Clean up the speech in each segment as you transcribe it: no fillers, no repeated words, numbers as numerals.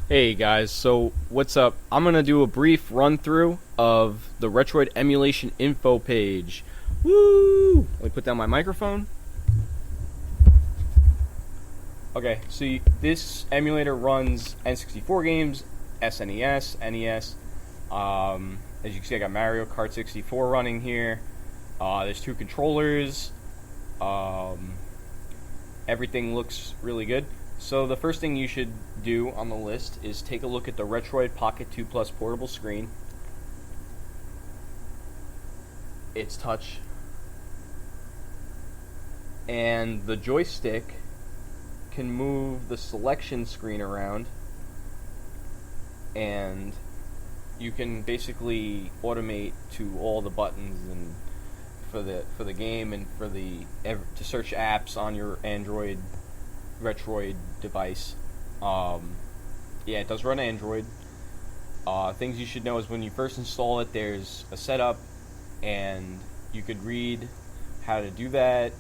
Hey guys, so what's up? I'm gonna do a brief run through of the Retroid emulation info page. Woo! Let me put down my microphone. Okay, so this emulator runs N64 games, SNES, NES. As you can see, I got Mario Kart 64 running here. There's two controllers. Um, Everything looks really good. So the first thing you should do on the list is take a look at the Retroid Pocket 2 Plus portable screen. It's touch, and the joystick can move the selection screen around, and you can basically automate to all the buttons and for the game and to search apps on your Android Retroid device. Yeah, it does run Android. Things you should know is when you first install it, there's a setup, and you could read how to do that.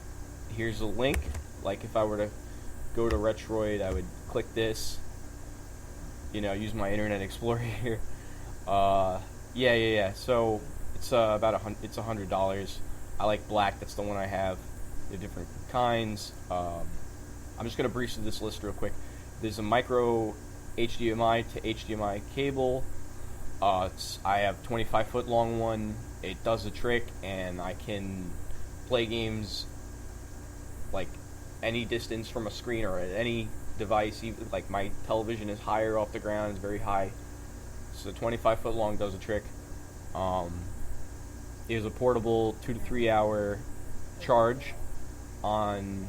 Here's a link. Like if I were to go to Retroid, I would click this. Use my Internet Explorer here. Yeah. So it's it's $100. I like black. That's the one I have. They're different kinds. I'm just gonna breeze through this list real quick. There's a micro HDMI to HDMI cable. I have 25-foot long one. It does the trick, and I can play games like any distance from a screen or at any device. Even like my television is higher off the ground; it's very high. So 25-foot long does the trick. It is a portable 2 to 3 hour charge on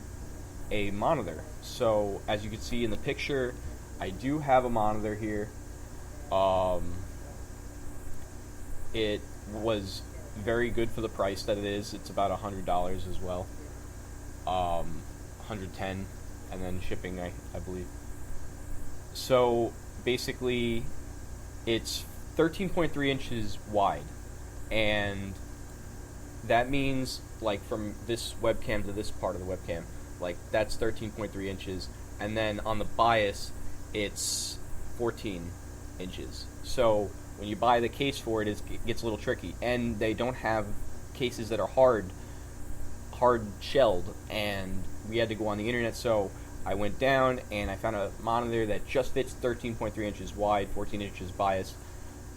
a monitor. So as you can see in the picture, I do have a monitor here. It was very good for the price that it is. It's about $100 as well. 110, and then shipping, I believe. So basically, it's 13.3 inches wide, and that means like from this webcam to this part of the webcam, like that's 13.3 inches, and then on the bias, it's 14 inches. So when you buy the case for it, it gets a little tricky, and they don't have cases that are hard shelled, and we had to go on the internet. So I went down and I found a monitor that just fits 13.3 inches wide, 14 inches bias,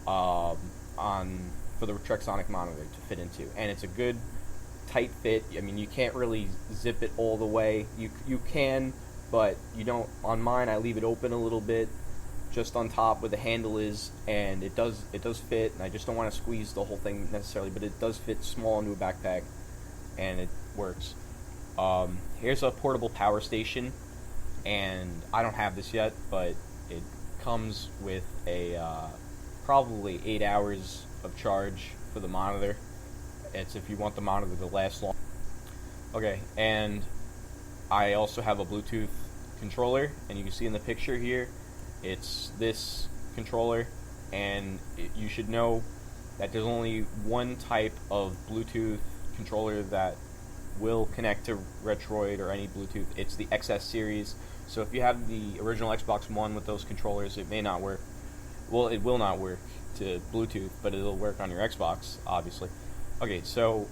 on for the Trexonic monitor to fit into, and it's a good tight fit. I mean, you can't really zip it all the way. You can, but you don't. On mine, I leave it open a little bit, just on top where the handle is, and it does fit. And I just don't want to squeeze the whole thing necessarily, but it does fit small into a backpack, and it works. Here's a portable power station, and I don't have this yet, but it comes with a probably 8 hours of charge for the monitor. It's if you want the monitor to last long. Okay, and I also have a Bluetooth controller, and you can see in the picture here, it's this controller, and you should know that there's only one type of Bluetooth controller that will connect to Retroid or any Bluetooth. It's the XS series. So if you have the original Xbox One with those controllers, it may not work. Well, it will not work to Bluetooth, but it'll work on your Xbox, obviously. Okay, so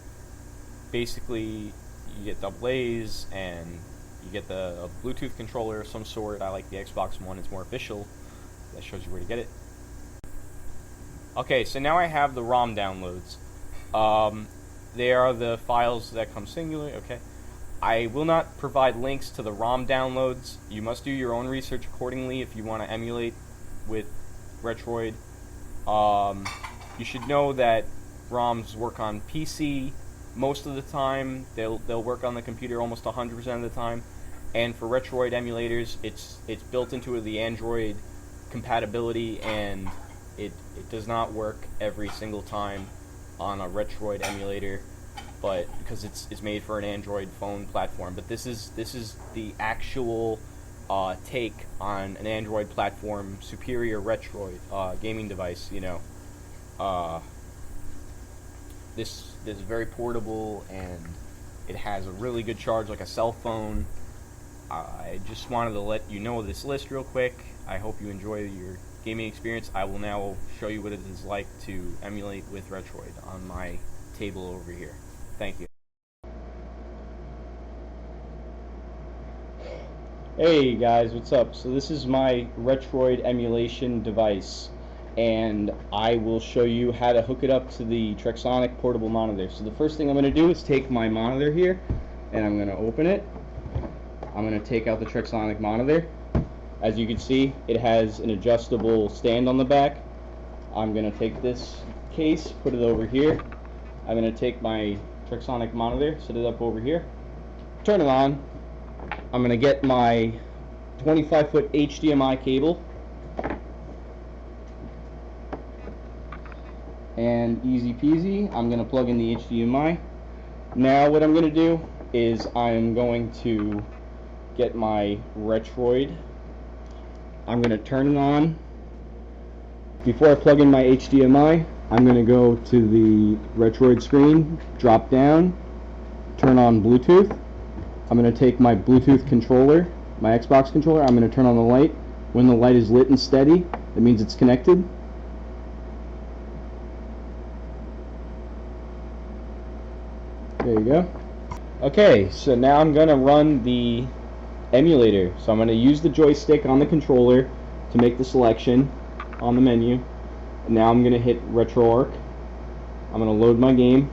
basically you get double A's, and you get a Bluetooth controller of some sort. I like the Xbox One, it's more official. That shows you where to get it. Okay, so now I have the ROM downloads. They are the files that come singular. Okay, I will not provide links to the ROM downloads. You must do your own research accordingly if you want to emulate with Retroid. You should know that ROMs work on PC most of the time. They'll work on the computer almost 100% of the time. And for Retroid emulators, it's built into the Android compatibility, and it does not work every single time on a Retroid emulator, but because it's made for an Android phone platform. But this is the actual take on an Android platform superior Retroid gaming device. This is very portable, and it has a really good charge, like a cell phone. I just wanted to let you know this list real quick. I hope you enjoy your gaming experience. I will now show you what it is like to emulate with Retroid on my table over here. Thank you. Hey guys, what's up? So this is my Retroid emulation device, and I will show you how to hook it up to the Trexonic portable monitor. So the first thing I'm going to do is take my monitor here, and I'm going to open it. I'm going to take out the Trexonic monitor. As you can see, it has an adjustable stand on the back. I'm going to take this case, put it over here. I'm going to take my Trexonic monitor, set it up over here, turn it on. I'm going to get my 25-foot HDMI cable, and easy peasy, I'm going to plug in the HDMI. Now what I'm going to do is I'm going to get my Retroid. I'm going to turn it on. Before I plug in my HDMI, I'm going to go to the Retroid screen, drop down, turn on Bluetooth. I'm going to take my Bluetooth controller, my Xbox controller, I'm going to turn on the light. When the light is lit and steady, that means it's connected. There you go. Okay, so now I'm going to run the emulator. So I'm going to use the joystick on the controller to make the selection on the menu. And now I'm going to hit RetroArch. I'm going to load my game.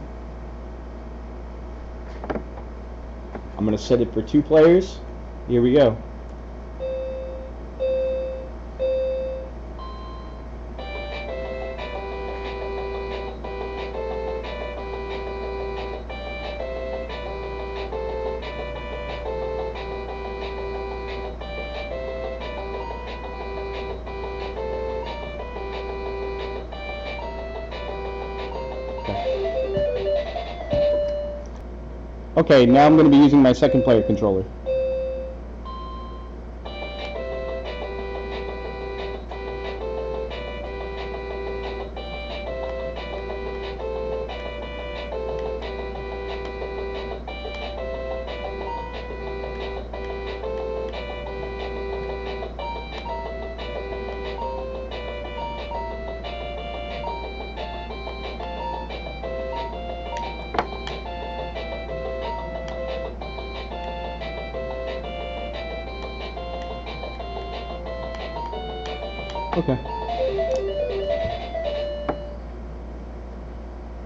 I'm going to set it for 2 players. Here we go. Okay, now I'm going to be using my second player controller. Okay.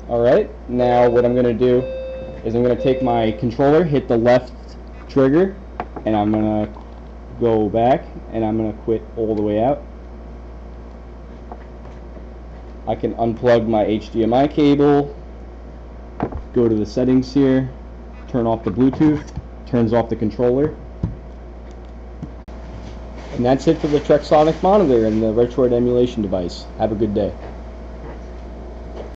Alright, now what I'm going to do is I'm going to take my controller, hit the left trigger, and I'm going to go back, and I'm going to quit all the way out. I can unplug my HDMI cable, go to the settings here, turn off the Bluetooth, turns off the controller. And that's it for the Trexonic monitor and the Retroid emulation device. Have a good day.